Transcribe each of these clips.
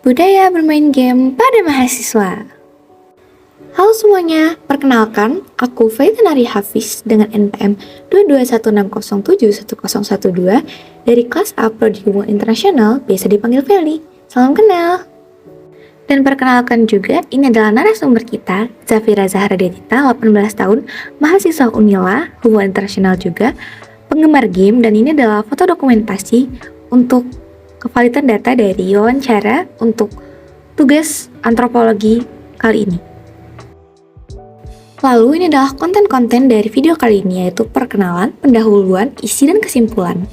Budaya bermain game pada mahasiswa. Halo semuanya, perkenalkan aku Faitanari Hafiz dengan NPM 22160710112 dari kelas A Prodi Hubungan Internasional, biasa dipanggil Feli. Salam kenal. Dan perkenalkan juga, ini adalah narasumber kita, Zafira Zahra Detita, 18 tahun, mahasiswa Unila, Hubungan Internasional juga, penggemar game, dan ini adalah foto dokumentasi untuk kevalidan data dari wawancara untuk tugas antropologi kali ini. Lalu ini adalah konten-konten dari video kali ini, yaitu perkenalan, pendahuluan, isi, dan kesimpulan.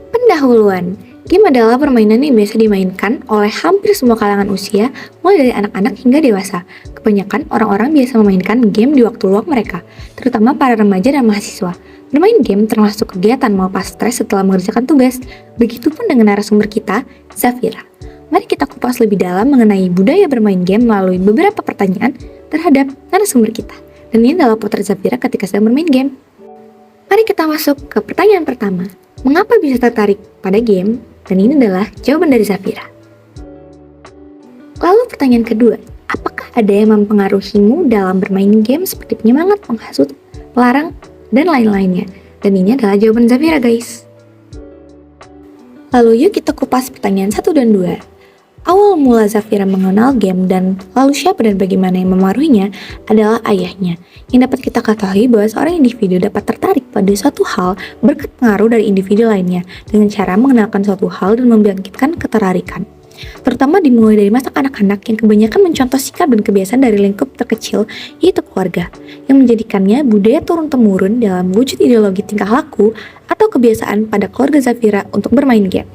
Pendahuluan. Game adalah permainan yang biasa dimainkan oleh hampir semua kalangan usia, mulai dari anak-anak hingga dewasa. Kebanyakan orang-orang biasa memainkan game di waktu luang mereka, terutama para remaja dan mahasiswa. Bermain game termasuk kegiatan melepas stres setelah mengerjakan tugas. Begitupun dengan narasumber kita, Zafira. Mari kita kupas lebih dalam mengenai budaya bermain game melalui beberapa pertanyaan terhadap narasumber kita. Dan ini adalah potret Zafira ketika sedang bermain game. Mari kita masuk ke pertanyaan pertama. Mengapa bisa tertarik pada game? Dan ini adalah jawaban dari Zafira. Lalu pertanyaan kedua, apakah ada yang mempengaruhimu dalam bermain game seperti penyemangat, menghasut, pelarang, dan lain-lainnya? Dan ini adalah jawaban Zafira, guys. Lalu yuk kita kupas pertanyaan 1 dan 2. Awal mula Zafira mengenal game dan lalu siapa dan bagaimana yang memengaruhinya adalah ayahnya. Yang dapat kita ketahui bahwa seorang individu dapat tertarik pada suatu hal berkat pengaruh dari individu lainnya dengan cara mengenalkan suatu hal dan membangkitkan ketertarikan. Terutama dimulai dari masa anak-anak yang kebanyakan mencontoh sikap dan kebiasaan dari lingkup terkecil, yaitu keluarga, yang menjadikannya budaya turun-temurun dalam wujud ideologi tingkah laku atau kebiasaan pada keluarga Zafira untuk bermain game.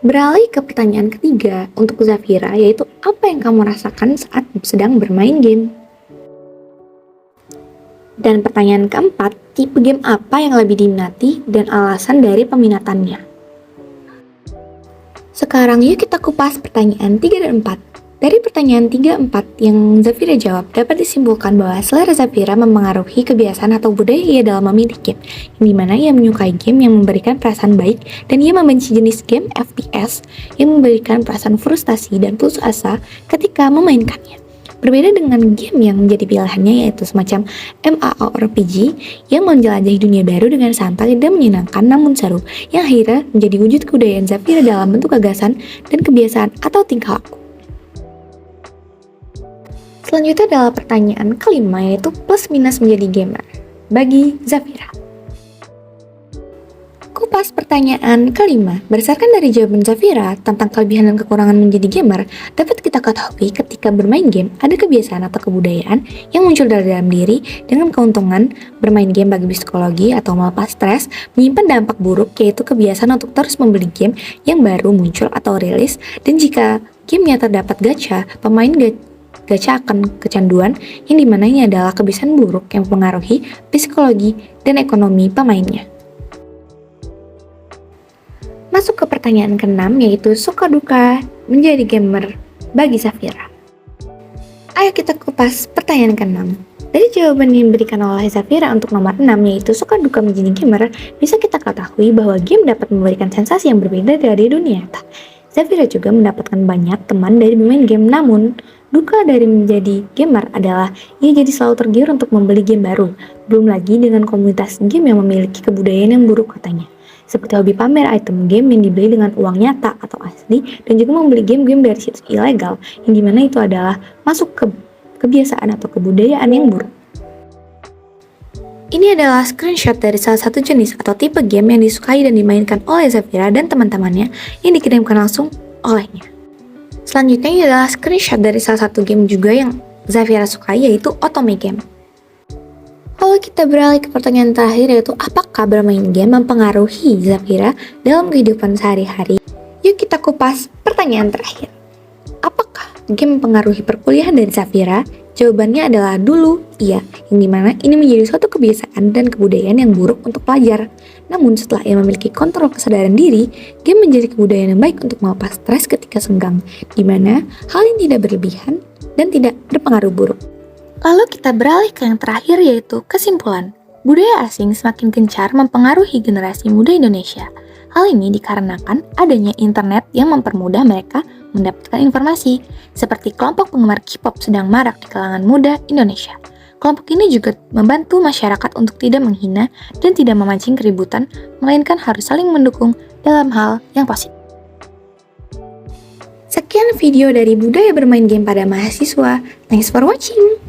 Beralih ke pertanyaan ketiga untuk Zafira, yaitu apa yang kamu rasakan saat sedang bermain game? Dan pertanyaan keempat, tipe game apa yang lebih diminati dan alasan dari peminatannya? Sekarang yuk kita kupas pertanyaan 3 dan 4. Dari pertanyaan 3-4 yang Zafira jawab, dapat disimpulkan bahwa selera Zafira mempengaruhi kebiasaan atau budaya ia dalam memilih game, yang dimana ia menyukai game yang memberikan perasaan baik, dan ia membenci jenis game FPS yang memberikan perasaan frustasi dan putus asa ketika memainkannya. Berbeda dengan game yang menjadi pilihannya, yaitu semacam MMORPG yang menjelajahi dunia baru dengan santai dan menyenangkan namun seru, yang akhirnya menjadi wujud kebudayaan Zafira dalam bentuk gagasan dan kebiasaan atau tingkah laku. Selanjutnya adalah pertanyaan kelima, yaitu plus minus menjadi gamer bagi Zafira. Kupas pertanyaan kelima, berdasarkan dari jawaban Zafira tentang kelebihan dan kekurangan menjadi gamer, dapat kita ketahui ketika bermain game ada kebiasaan atau kebudayaan yang muncul dari dalam diri dengan keuntungan bermain game bagi psikologi atau melepas stres, menyimpan dampak buruk yaitu kebiasaan untuk terus membeli game yang baru muncul atau rilis, dan jika gamenya terdapat gacha, pemain gacha akan kecanduan, yang dimana ini adalah kebiasaan buruk yang mempengaruhi psikologi dan ekonomi pemainnya. Masuk ke pertanyaan ke-6, yaitu suka duka menjadi gamer bagi Zafira. Ayo kita kupas pertanyaan ke-6. Dari jawaban yang diberikan oleh Zafira untuk nomor 6, yaitu suka duka menjadi gamer, bisa kita ketahui bahwa game dapat memberikan sensasi yang berbeda dari dunia nyata. Zafira juga mendapatkan banyak teman dari bermain game, namun duka dari menjadi gamer adalah ia jadi selalu tergiur untuk membeli game baru. Belum lagi dengan komunitas game yang memiliki kebudayaan yang buruk katanya, seperti hobi pamer item game yang dibeli dengan uang nyata atau asli, dan juga membeli game-game dari situs ilegal, yang dimana itu adalah masuk ke kebiasaan atau kebudayaan yang buruk. Ini adalah screenshot dari salah satu jenis atau tipe game yang disukai dan dimainkan oleh Zafira dan teman-temannya yang dikirimkan langsung olehnya. Selanjutnya ini adalah screenshot dari salah satu game juga yang Zafira sukai, yaitu Otome Game. Lalu kita beralih ke pertanyaan terakhir, yaitu apakah bermain game mempengaruhi Zafira dalam kehidupan sehari-hari? Yuk kita kupas pertanyaan terakhir. Apakah game mempengaruhi perkuliahan dari Zafira? Jawabannya adalah dulu iya, yang dimana ini menjadi suatu kebiasaan dan kebudayaan yang buruk untuk pelajar. Namun setelah ia memiliki kontrol kesadaran diri, game menjadi kebudayaan yang baik untuk melepas stres ketika senggang, dimana hal ini tidak berlebihan dan tidak berpengaruh buruk. Lalu kita beralih ke yang terakhir, yaitu kesimpulan. Budaya asing semakin gencar mempengaruhi generasi muda Indonesia. Hal ini dikarenakan adanya internet yang mempermudah mereka mendapatkan informasi, seperti kelompok penggemar K-pop sedang marak di kalangan muda Indonesia. Kelompok ini juga membantu masyarakat untuk tidak menghina dan tidak memancing keributan, melainkan harus saling mendukung dalam hal yang positif. Sekian video dari budaya bermain game pada mahasiswa. Thanks for watching!